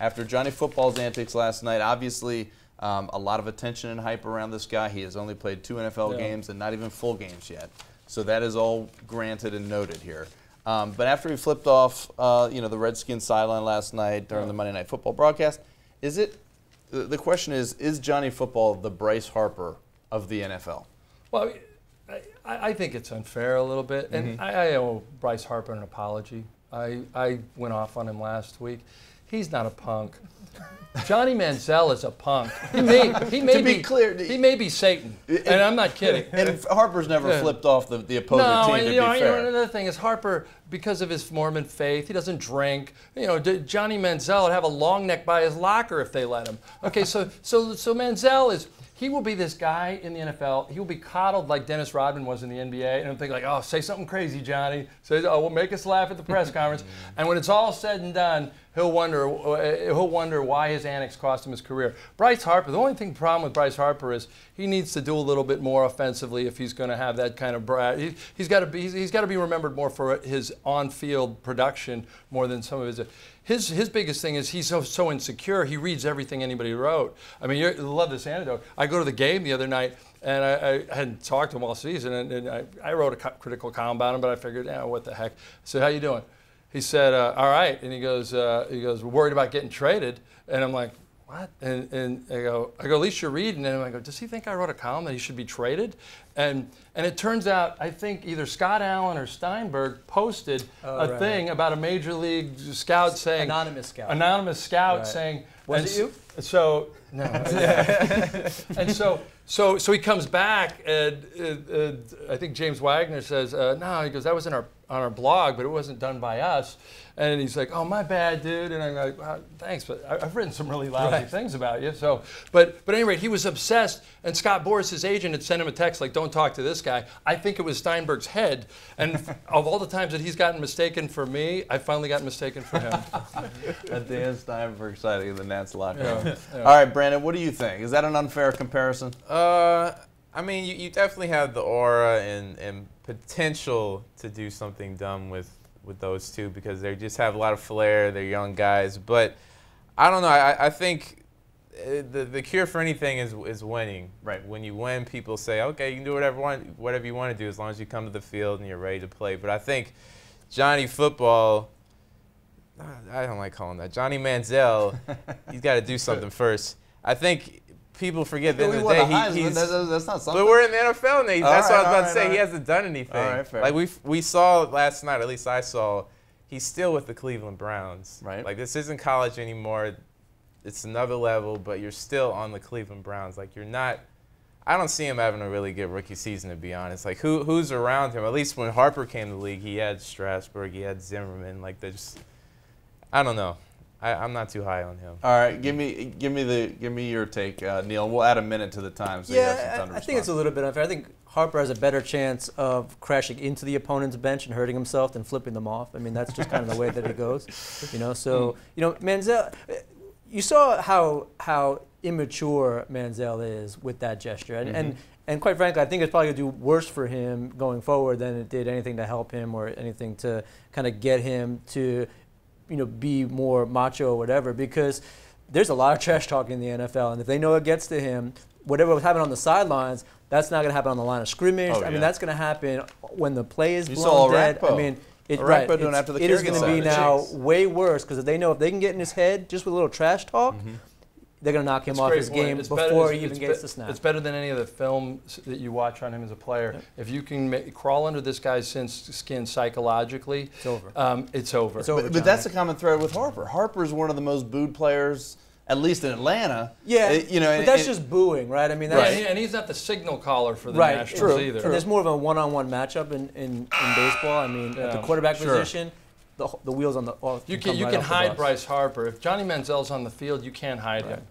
after Johnny Football's antics last night, obviously a lot of attention and hype around this guy. He has only played 2 NFL games and not even full games yet. So that is all granted and noted here. But after he flipped off, the Redskins sideline last night during the Monday Night Football broadcast, the question is Johnny Football the Bryce Harper of the NFL? Well, I think it's unfair a little bit, and I owe Bryce Harper an apology. I went off on him last week. He's not a punk. Johnny Manziel is a punk. He may be Satan, and I'm not kidding. And Harper's never flipped off the opposing team, to be fair. Another thing is Harper, because of his Mormon faith, he doesn't drink. Johnny Manziel would have a long neck by his locker if they let him. Okay, so Manziel he will be this guy in the NFL. He will be coddled like Dennis Rodman was in the NBA, and he'll think like, oh, say something crazy, Johnny. Say, oh, we'll make us laugh at the press conference. And when it's all said and done, he'll wonder why his antics cost him his career. Bryce Harper, the only problem with Bryce Harper is he needs to do a little bit more offensively if he's going to have that kind of he's got to be remembered more for his on-field production more than some of his biggest thing is he's so insecure. He reads everything anybody wrote. I mean, you love this anecdote. I go to the game the other night, and I hadn't talked to him all season, and I wrote a critical column about him, but I figured, what the heck? I said, how you doing? He said, all right. And he goes, we're worried about getting traded. And I'm like, what? And I go, at least you're reading. And I go, does he think I wrote a column that he should be traded? And it turns out, I think either Scott Allen or Steinberg posted a thing about a major league scout saying. Anonymous scout. Anonymous scout saying. Was it you? So, no. And so he comes back, and I think James Wagner says, no, he goes, that was on our blog, but it wasn't done by us. And he's like, oh, my bad, dude. And I'm like, thanks, but I've written some really lousy things about you. So, but at any rate, he was obsessed, and Scott Boras, his agent, had sent him a text like, don't talk to this guy. I think it was Steinberg's head. And of all the times that he's gotten mistaken for me, I finally got mistaken for him. At the end, Steinberg side of the Nats locker room. All right, Brandon, what do you think? Is that an unfair comparison? I mean, you definitely have the aura and potential to do something dumb with those two because they just have a lot of flair. They're young guys. But I don't know. I think the cure for anything is winning. Right. When you win, people say, okay, you can do whatever you want to do as long as you come to the field and you're ready to play. But I think Johnny Football, I don't like calling that, Johnny Manziel, he's got to do something first. I think people forget at the end of the day that's not something. But we're in the NFL, and that's what I was about to say. He hasn't done anything. All right, fair. Like we saw last night, at least I saw, he's still with the Cleveland Browns. Right. Like this isn't college anymore. It's another level, but you're still on the Cleveland Browns. Like you're not. I don't see him having a really good rookie season, to be honest. Like who's around him? At least when Harper came to the league, he had Strasburg, he had Zimmerman. Like I don't know. I'm not too high on him. All right, give me your take, Neil. We'll add a minute to the time, so you have some time to respond. I think it's a little bit unfair. I think Harper has a better chance of crashing into the opponent's bench and hurting himself than flipping them off. I mean, that's just kind of the way that he goes. So Manziel, you saw how immature Manziel is with that gesture, and quite frankly, I think it's probably going to do worse for him going forward than it did anything to help him or anything to kind of get him to be more macho or whatever, because there's a lot of trash talk in the NFL, and if they know it gets to him, whatever was happening on the sidelines, that's not going to happen on the line of scrimmage. I mean, that's going to happen when the play is blown dead. I mean, it is going to be now way worse, because they know if they can get in his head just with a little trash talk, they're going to knock him off his game before he even gets the snap. It's better than any of the film that you watch on him as a player. If you can crawl under this guy's skin psychologically, it's over. It's over. But that's a common thread with Harper. Harper's one of the most booed players, at least in Atlanta. Yeah, but that's just booing, right? I mean, and he's not the signal caller for the Nationals either. And there's more of a one-on-one matchup in baseball. I mean, at the quarterback position. The wheels on the off. You can hide Bryce Harper. If Johnny Manziel's on the field, you can't hide him.